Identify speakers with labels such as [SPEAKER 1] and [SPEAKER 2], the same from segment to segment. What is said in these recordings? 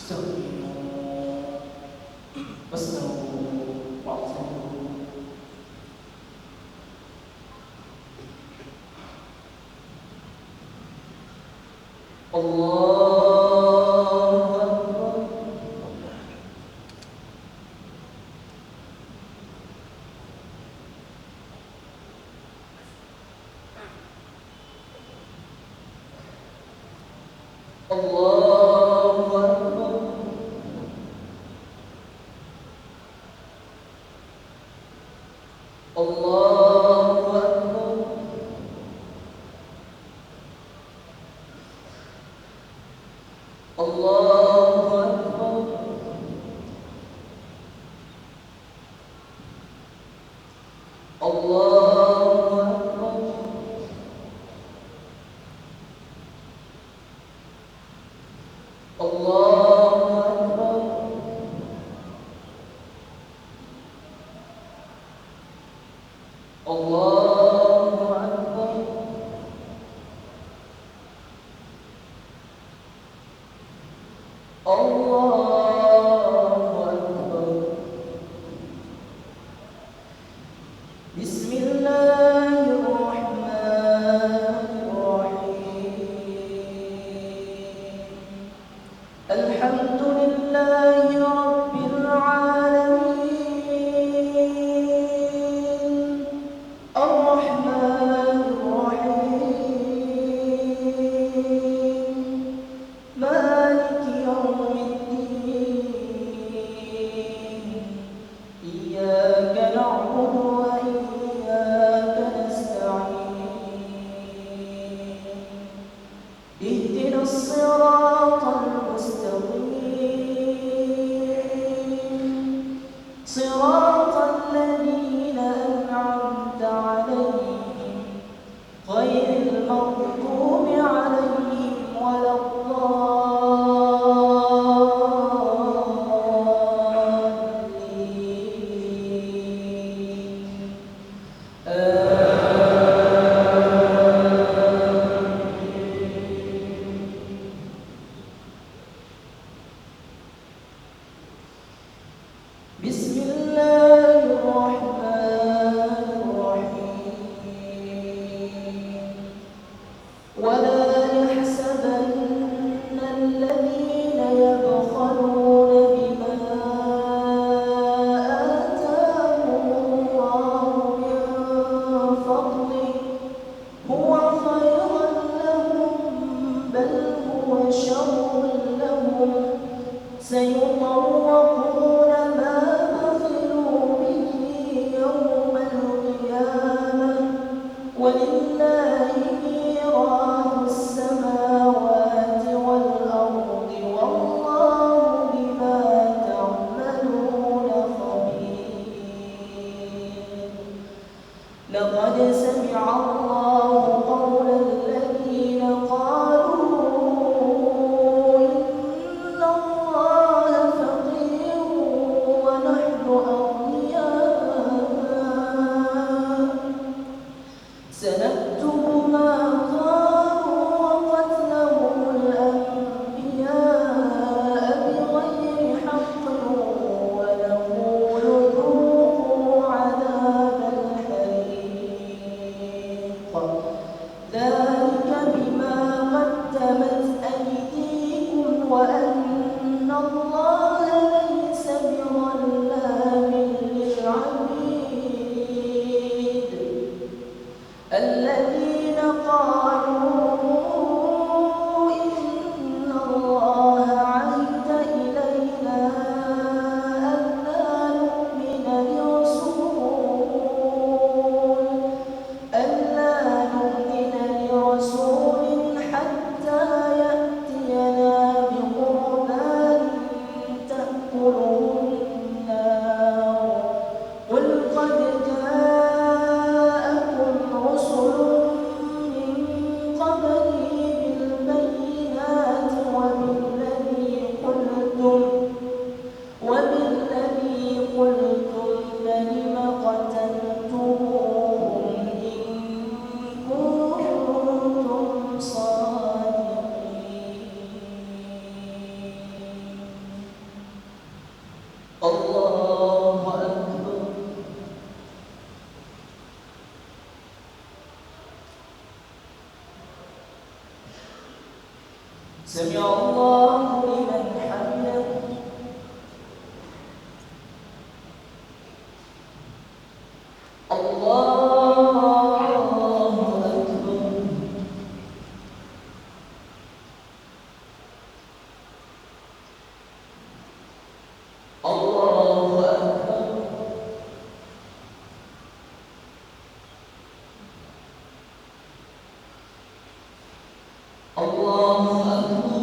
[SPEAKER 1] استقيموا واستووا واعتدلوا. الله أكبر. الله أكبر. الله أكبر. الله أكبر. الله أكبر. الله أكبر. الله أكبر. الله أكبر. بسم الله الرحمن الرحيم. الحمد لله رب العالمين. الرحمن الرحيم. مالك يوم الدين. إياك نعبد وإياك نستعين. اهدنا الصراط المستقيم. صراط الذين أنعمت عليهم غير المغضوب عليهم ولا الضالين. بسم الله الرحمن الرحيم. ولا يحسبن الذين يبخلون بما آتاهم الله من فضله هو خيرا لهم بل هو شر لهم. سيطوقون ما بخلوا به يوم القيامة ولله ميراث السماوات والأرض والله بما تعملون خبير. لقد سمع الله قول الذين قالوا سمع الله لمن حمده. الله أكبر. الله أكبر.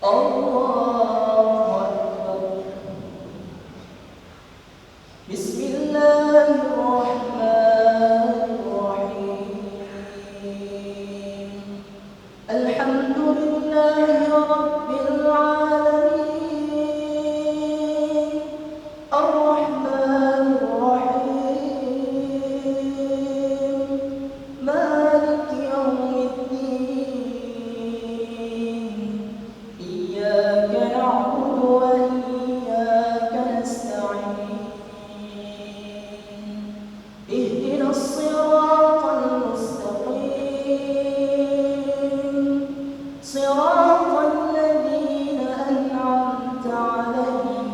[SPEAKER 1] الله أكبر. بسم الله الرحمن الرحيم. الحمد لله رب العالمين. الرحمن الرحيم. مالك يوم الدين. إياك نعبد وإياك نستعين. اهدنا الصراط المستقيم. صراط الذين أنعمت عليهم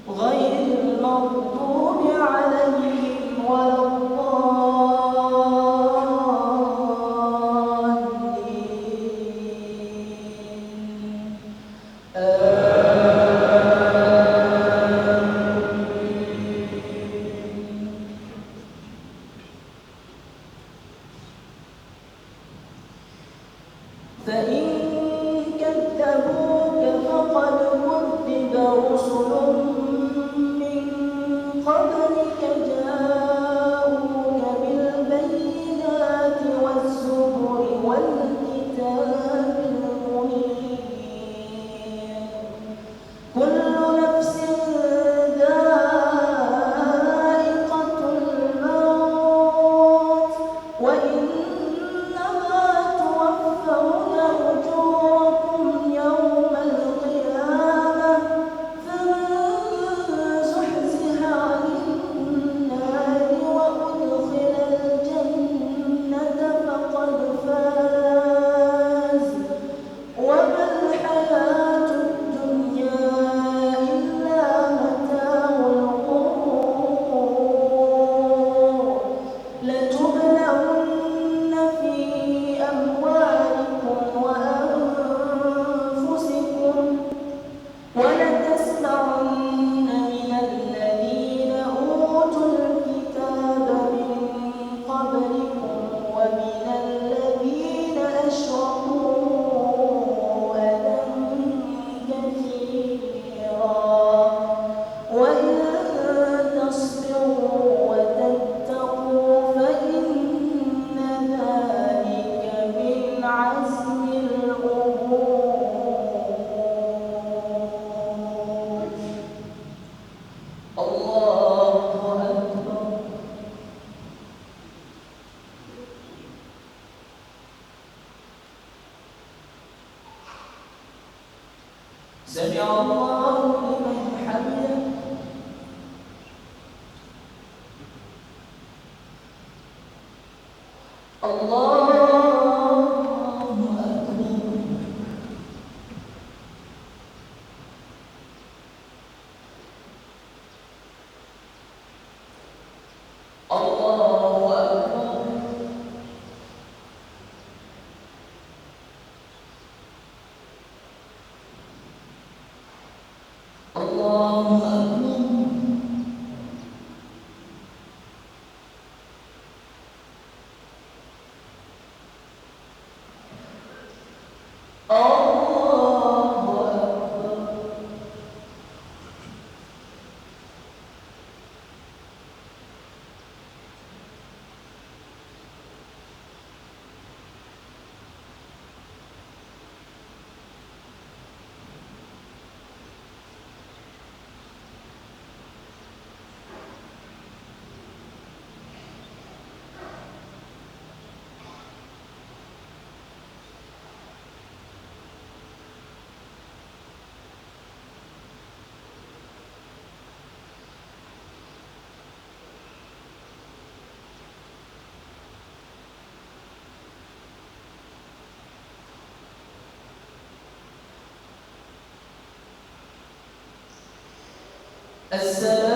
[SPEAKER 1] غير المغضوب عليهم ولا الضالين. فإن كذبوك فقد كذب رسل من قبلك جاءوك بالبينات والزبر والكتاب المنير. كل نفس ذائقة الموت وإنما توفون أجوركم يوم القيامة. فمن زحزح عن النار وأدخل الجنة فقد فاز. وما الحياة الدنيا إلا متاع الغرور. لتبلون في أموالكم وأنفسكم ولتسمعن من الذين أوتوا الكتاب من قبلكم ومن الذين أشركوا أذى كثيرا. وإن تصبروا وتتقوا فإن ذلك من عزم الأمور. الله أكبر. سمع الله لمن حمده. الله أكبر. الله أكبر. الله أكبر. السلام